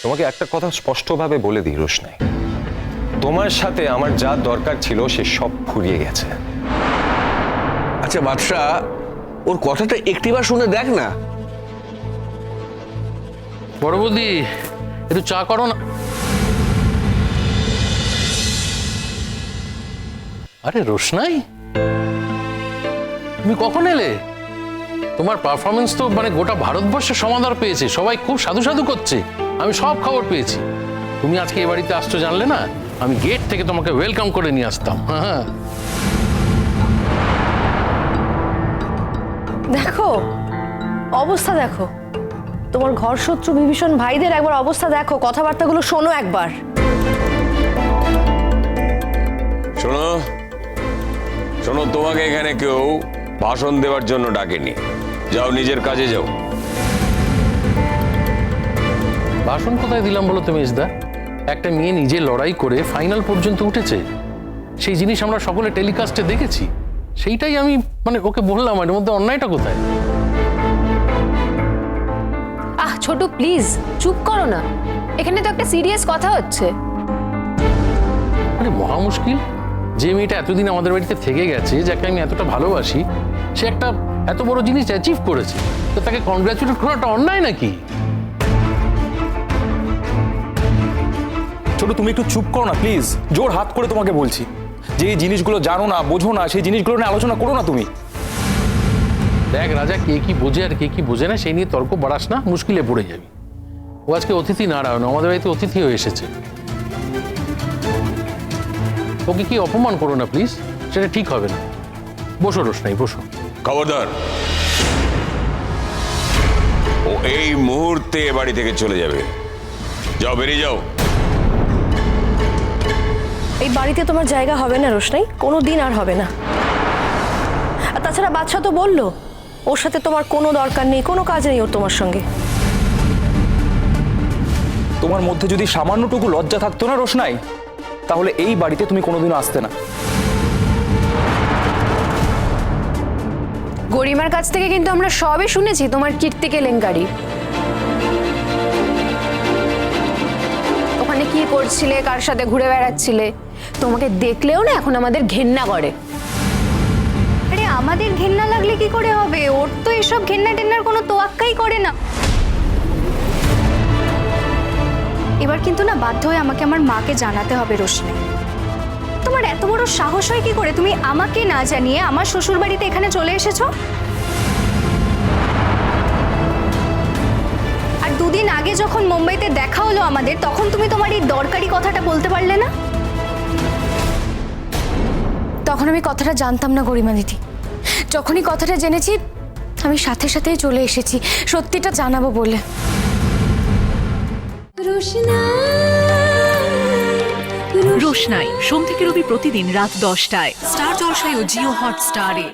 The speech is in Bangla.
তোমাকে একটা কথা স্পষ্টভাবে বলে দিই রোশনাই, তোমার সাথে আমার যা দরকার ছিল সে সব ফুরিয়ে গেছে। আচ্ছা বাদশা, ওর কথাটা একটিবার শুনে দেখ না। বড় বৌদি, একটু চা করো না। আরে রোশনাই, তুমি কখন এলে? তোমার পারফরমেন্স তো মানে গোটা ভারতবর্ষে সমাদর পেয়েছে, সবাই খুব সাধু সাধু করছে, আমি সব খবর পেয়েছি। তুমি আজকে এ বাড়িতে আসছো জানলে না, আমি গেট থেকে তোমাকে ওয়েলকাম করে নিয়ে আসতাম। হ্যাঁ, দেখো অবস্থা, দেখো তোমার ঘর শত্রু বিভীষণ ভাইদের একবার অবস্থা দেখো, কথাবার্তাগুলো শোনো একবার। শোনো শোনো, তোমাকে এখানে কেউ ভাষণ দেওয়ার জন্য ডাকেনি, যাও নিজের কাজে যাও। ভাষণ কোথায় দিলাম বলো তুমি ইসদা? একটা মেয়ে নিজে লড়াই করে ফাইনাল পর্যন্ত উঠেছে, সেই জিনিস আমরা সকলে টেলিকাস্টে দেখেছি, সেইটাই আমি মানে ওকে বললাম, এর মধ্যে অন্যায়টা কোথায়? আহ ছোট, প্লিজ চুপ করো না, এখানে তো একটা সিরিয়াস কথা হচ্ছে। আরে মহা মুশকিল, যে মেয়েটা এতদিন আমাদের বাড়িতে থেকে গেছে, যাকে আমি এতটা ভালোবাসি, সে একটা এত বড় জিনিস অ্যাচিভ করেছে, তো তাকে কনগ্রাচুলেট করাটা অন্যায় নাকি? ছোট, তুমি একটু চুপ করো না প্লিজ, জোর হাত করে তোমাকে বলছি, যে এই জিনিসগুলো জানো না বোঝো না, সেই জিনিসগুলো নিয়ে আলোচনা করো না তুমি। দেখ রাজা, কে কি বোঝে আর কে কি বোঝে না সেই নিয়ে তর্ক বাড়াস না, মুশকিলে পড়ে যাবি। ও আজকে অতিথি নারায়ণ, আমাদের বাড়িতে অতিথি হয়ে এসেছে, ওকে কি অপমান করো না প্লিজ, সেটা ঠিক হবে না। বসো রোশনাই, বসো। খবরদার, ও এই মুহূর্তে এ বাড়ি থেকে চলে যাবে। যাও, বেরিয়ে যাও। এই বাড়িতে তোমার জায়গা হবে না রোশনাই, কোনো দিন আর হবে না। আর তাছাড়া বাদশা তো বললো ওর সাথে তোমার কোনো দরকার নেই, কোনো কাজ নেই ওর তোমার সঙ্গে। তোমার মধ্যে যদি সামান্যটুকু লজ্জা থাকতো না রোশনাই, তাহলে এই বাড়িতে তুমি কোনোদিনও আসতে না। গরিমার কাছ থেকে কিন্তু আমরা সবই শুনেছি তোমার কীর্তি কেলেঙ্কারি। ওখানে কি করছিলে, কার সাথে ঘুরে বেড়াচ্ছিলে, তোমাকে দেখলেও না এখন আমাদের ঘেন্না করে। আরে আমাদের ঘেন্না লাগলে কি করে হবে, ওর তো এসব ঘেন্না টেন্নার কোনো তোয়াক্কাই করে না। এবার কিন্তু না বাধ্য হয়ে আমাকে আমার মাকে জানাতে হবে রোশনাই। তোমার এত বড় সাহস হয় কি করে, তুমি আমাকে না জানিয়ে আমার শ্বশুর বাড়িতে এখানে চলে এসেছো? আর দুদিন আগে যখন মুম্বাইতে দেখা হলো আমাদের, তখন তুমি তোমার এই দরকারি কথাটা বলতে পারলে না? তখন আমি কথাটা জানতাম না গরিমা দিদি, যখনই কথাটা জেনেছি আমি সাথে সাথেই চলে এসেছি সত্যিটা জানাবো বলে। রোশনাই সোম থেকে রবি প্রতিদিন রাত 10টায় স্টার জলসায় ও জিও হটস্টারে।